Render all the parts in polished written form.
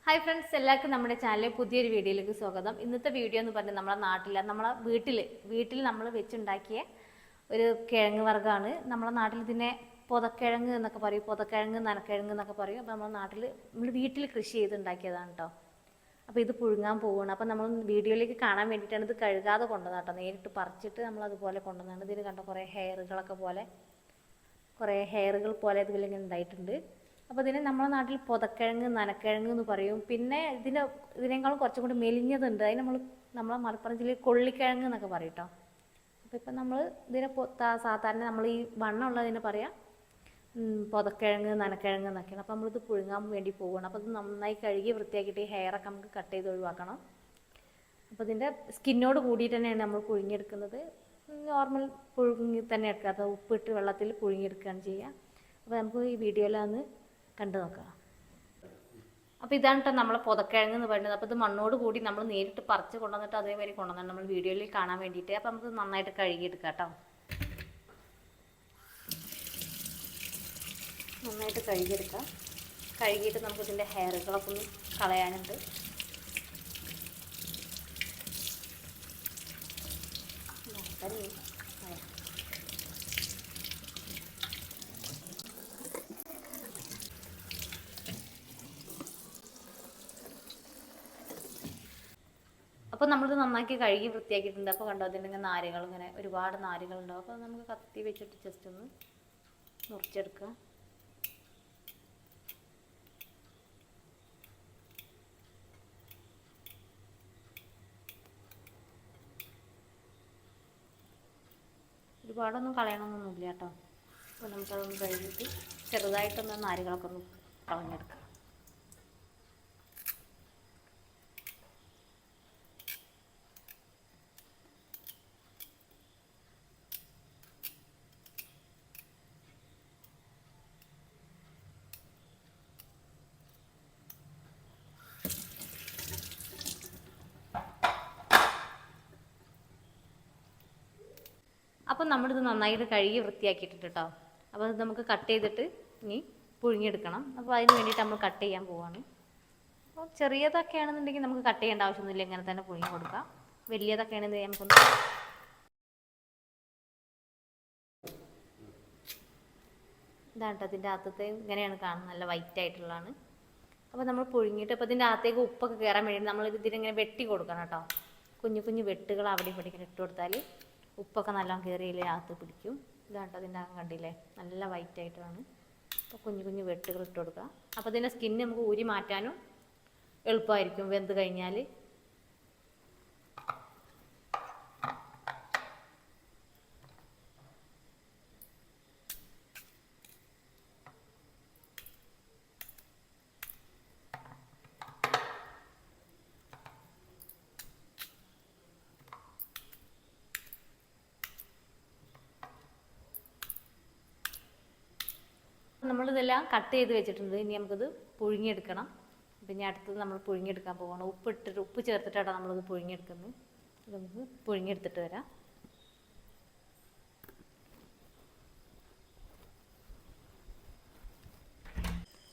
Hi friends, എല്ലാവർക്കും നമ്മുടെ ചാനലിലെ പുതിയൊരു വീഡിയോയിലേക്ക് സ്വാഗതം. ഇന്നത്തെ വീഡിയോ എന്ന് പറഞ്ഞാൽ നമ്മളെ വീട്ടിൽ നമ്മൾ വെച്ചുണ്ടാക്കിയ ഒരു കിഴങ്ങ് വർഗ്ഗമാണ്. നമ്മളെ നാട്ടിൽ ഇതിനെ പൊതക്കിഴങ്ങ് എന്നൊക്കെ പറയും, പൊതക്കിഴങ്ങ്, നനക്കിഴങ്ങ് എന്നൊക്കെ പറയും. അപ്പോൾ നമ്മൾ വീട്ടിൽ കൃഷി ചെയ്തുണ്ടാക്കിയതാണ് കേട്ടോ. അപ്പോൾ ഇത് പുഴുങ്ങാൻ പോവുകയാണ്. അപ്പോൾ നമ്മൾ വീഡിയോയിലേക്ക് കാണാൻ വേണ്ടിയിട്ടാണ് ഇത് കഴുകാതെ കൊണ്ടുവന്നത് കേട്ടോ. നേരിട്ട് പറിച്ചിട്ട് നമ്മളതുപോലെ കൊണ്ടുവന്നതാണ്. ഇതിന് കണ്ട കുറേ ഹെയറുകൾ പോലെ ഇതുപോലെ ഉണ്ടായിട്ടുണ്ട്. അപ്പോൾ ഇതിനെ നമ്മുടെ നാട്ടിൽ പൊതക്കിഴങ്ങ്, നനക്കിഴങ്ങ് എന്ന് പറയും. പിന്നെ ഇതിനേക്കാളും കുറച്ചും കൂടി മെലിഞ്ഞതുണ്ട്, അതിന് നമ്മളെ മലപ്പുറം ജില്ലയിൽ കൊള്ളിക്കിഴങ്ങ് എന്നൊക്കെ പറയും കേട്ടോ. അപ്പോൾ ഇപ്പം നമ്മൾ ഇതിനെ സാധാരണ നമ്മൾ ഈ വണ്ണമുള്ളതിനെ പറയാം പൊതക്കിഴങ്ങ്, നനക്കിഴങ്ങ് എന്നൊക്കെയാണ്. അപ്പോൾ നമ്മളിത് പുഴുങ്ങാൻ വേണ്ടി പോവുകയാണ്. അപ്പോൾ ഇത് നന്നായി കഴുകി വൃത്തിയാക്കിയിട്ട് ഈ ഹെയറൊക്കെ നമുക്ക് കട്ട് ചെയ്ത് ഒഴിവാക്കണം. അപ്പോൾ ഇതിൻ്റെ സ്കിന്നോട് കൂടിയിട്ട് തന്നെയാണ് നമ്മൾ പുഴുങ്ങിയെടുക്കുന്നത്. നോർമൽ പുഴുങ്ങി തന്നെ എടുക്കുക, അത് ഉപ്പിട്ട് വെള്ളത്തിൽ പുഴുങ്ങിയെടുക്കുകയാണ് ചെയ്യുക. അപ്പോൾ നമുക്ക് ഈ വീഡിയോയിലൊന്ന് കണ്ടു നോക്കാം. അപ്പോൾ ഇതാണ് കേട്ടോ നമ്മളെ പൊതക്കിഴങ്ങ് എന്ന് പറയുന്നത്. അപ്പോൾ ഇത് മണ്ണോട് കൂടി നമ്മൾ നേരിട്ട് പറിച്ച് കൊണ്ടുവന്നിട്ട് അതേമാതിരി കൊണ്ടുവന്നിട്ട് നമ്മൾ വീഡിയോയിൽ കാണാൻ വേണ്ടിയിട്ട്. അപ്പോൾ നമുക്ക് നന്നായിട്ട് കഴുകിയെടുക്കാം കേട്ടോ. നന്നായിട്ട് കഴുകിയെടുക്കാം. കഴുകിയിട്ട് നമുക്ക് ഇതിൻ്റെ ഹെയറുകളൊക്കെ ഒന്ന് കളയാനുണ്ട്. അപ്പോൾ നമ്മളിത് നന്നാക്കി കഴുകി വൃത്തിയാക്കിയിട്ടുണ്ട്. അപ്പോൾ കണ്ടോ, അതിൻ്റെ നാരുകൾ ഇങ്ങനെ ഒരുപാട് നാരുകളുണ്ടാവും. അപ്പോൾ നമുക്ക് കത്തി വെച്ചിട്ട് ജസ്റ്റ് ഒന്ന് മുറിച്ചെടുക്കുക. ഒരുപാടൊന്നും കളയണമെന്നൊന്നുമില്ല കേട്ടോ. അപ്പോൾ നമുക്കതൊന്ന് കഴുകിയിട്ട് ചെറുതായിട്ടൊന്ന് നാരുകളൊക്കെ ഒന്ന് കളഞ്ഞെടുക്കാം. അപ്പോൾ നമ്മളിത് നന്നായിട്ട് കഴുകി വൃത്തിയാക്കിയിട്ടുണ്ട് കേട്ടോ. അപ്പോൾ ഇത് നമുക്ക് കട്ട് ചെയ്തിട്ട് ഇനി പുഴുങ്ങിയെടുക്കണം. അപ്പോൾ അതിന് വേണ്ടിയിട്ട് നമ്മൾ കട്ട് ചെയ്യാൻ പോവുകയാണ്. അപ്പോൾ ചെറിയതൊക്കെ ആണെന്നുണ്ടെങ്കിൽ നമുക്ക് കട്ട് ചെയ്യേണ്ട ആവശ്യമൊന്നുമില്ല, ഇങ്ങനെ തന്നെ പുഴുങ്ങി കൊടുക്കാം. വലിയതൊക്കെ ആണെന്നുണ്ടെങ്കിൽ നമുക്കൊന്ന് ഇതാണ് കേട്ടോ, ഇതിൻ്റെ അകത്തത്തെ ഇങ്ങനെയാണ് കാണുന്നത്, നല്ല വൈറ്റ് ആയിട്ടുള്ളതാണ്. അപ്പോൾ നമ്മൾ പുഴുങ്ങിയിട്ട് അപ്പോൾ ഇതിൻ്റെ അകത്തേക്ക് ഉപ്പൊക്കെ കയറാൻ വേണ്ടിയിട്ട് നമ്മൾ ഇതിനിങ്ങനെ വെട്ടി കൊടുക്കണം കേട്ടോ. കുഞ്ഞു കുഞ്ഞു വെട്ടുകൾ അവിടെ ഇവിടേക്ക് ഇട്ട് കൊടുത്താൽ ഉപ്പൊക്കെ നല്ലോണം കയറിയില്ലേ അകത്ത് പിടിക്കും. ഇതാണ്ട് അതിൻ്റെ അകം കണ്ടില്ലേ, നല്ല വൈറ്റ് ആയിട്ടാണ്. അപ്പോൾ കുഞ്ഞു കുഞ്ഞു വെട്ടുകൾ ഇട്ട് കൊടുക്കുക. അപ്പോൾ ഇതിൻ്റെ സ്കിന്ന് നമുക്ക് ഊരി മാറ്റാനും എളുപ്പമായിരിക്കും വെന്ത് കഴിഞ്ഞാൽ. നമ്മളിതെല്ലാം കട്ട് ചെയ്ത് വെച്ചിട്ടുണ്ട്. ഇനി നമുക്കിത് പുഴുങ്ങിയെടുക്കണം. പിന്നെ അടുത്തത് നമ്മൾ പുഴുങ്ങിയെടുക്കാൻ പോകണം. ഉപ്പ് ചേർത്തിട്ടാണ് നമ്മളിത് പുഴുങ്ങിയെടുക്കുന്നത്. നമുക്ക് പുഴുങ്ങിയെടുത്തിട്ട് വരാം.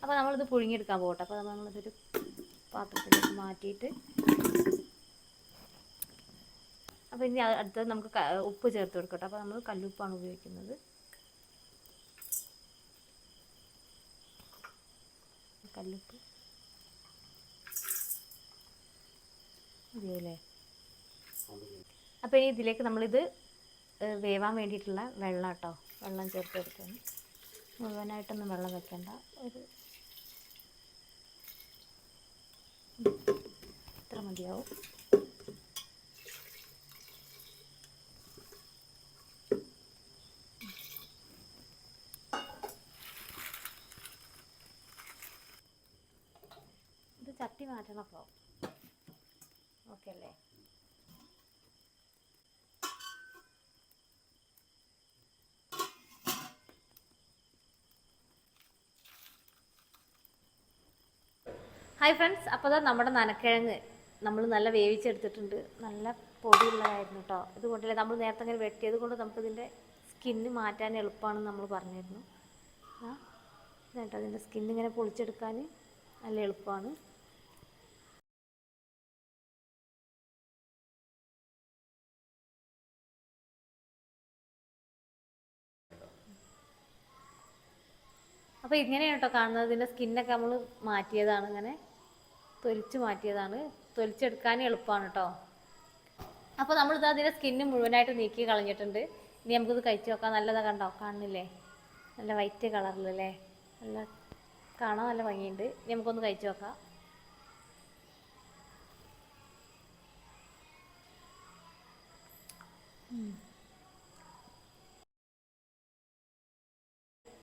അപ്പോൾ നമ്മളിത് പുഴുങ്ങിയെടുക്കാൻ പോകട്ടെ. അപ്പോൾ നമ്മളിതൊരു പാത്രത്തിലേക്ക് മാറ്റിയിട്ട് അപ്പോൾ ഇനി അടുത്തത് നമുക്ക് ഉപ്പ് ചേർത്ത് കൊടുക്കട്ടെ. അപ്പോൾ നമ്മൾ കല്ലുപ്പാണ് ഉപയോഗിക്കുന്നത്. കല്ലുപ്പ് മതിയല്ലേ. അപ്പോൾ ഇനി ഇതിലേക്ക് നമ്മളിത് വേവാൻ വേണ്ടിയിട്ടുള്ള വെള്ളം കേട്ടോ, വെള്ളം ചേർത്ത് കൊടുക്കണം. മുഴുവനായിട്ടൊന്നും വെള്ളം വെക്കണ്ട, ഒരു ഇത്ര മതിയാവും. ചട്ടി മാറ്റണം. അപ്പോൾ ഓക്കെ അല്ലേ. ഹായ് ഫ്രണ്ട്സ്, അപ്പോൾ അതാ നമ്മുടെ നനക്കിഴങ്ങ് നമ്മൾ നല്ല വേവിച്ചെടുത്തിട്ടുണ്ട്. നല്ല പൊടിയുള്ളതായിരുന്നു കേട്ടോ. ഇതുകൊണ്ടല്ലേ നമ്മൾ നേരത്തെ അങ്ങനെ വെട്ടിയത് കൊണ്ട് നമുക്കിതിൻ്റെ സ്കിന്ന് മാറ്റാൻ എളുപ്പമാണെന്ന് നമ്മൾ പറഞ്ഞിരുന്നു. കേട്ടോ, ഇതിൻ്റെ സ്കിന്നിങ്ങനെ പൊളിച്ചെടുക്കാൻ നല്ല എളുപ്പമാണ്. അപ്പോൾ ഇങ്ങനെയാണ് കേട്ടോ കാണുന്നത്. ഇതിൻ്റെ സ്കിന്നൊക്കെ നമ്മൾ മാറ്റിയതാണ്, ഇങ്ങനെ തൊലിച്ച് മാറ്റിയതാണ്. തൊലിച്ചെടുക്കാൻ എളുപ്പമാണ് കേട്ടോ. അപ്പോൾ നമ്മളിത് അതിൻ്റെ സ്കിന്ന് മുഴുവനായിട്ട് നീക്കി കളഞ്ഞിട്ടുണ്ട്. ഇനി നമുക്കിത് കഴിച്ച് നോക്കാം. നല്ലതാ, കണ്ടോ, കാണുന്നില്ലേ, നല്ല വൈറ്റ് കളറിലല്ലേ, നല്ല കാണാൻ നല്ല ഭംഗിയുണ്ട്. ഇനി നമുക്കൊന്ന് കഴിച്ച് നോക്കാം.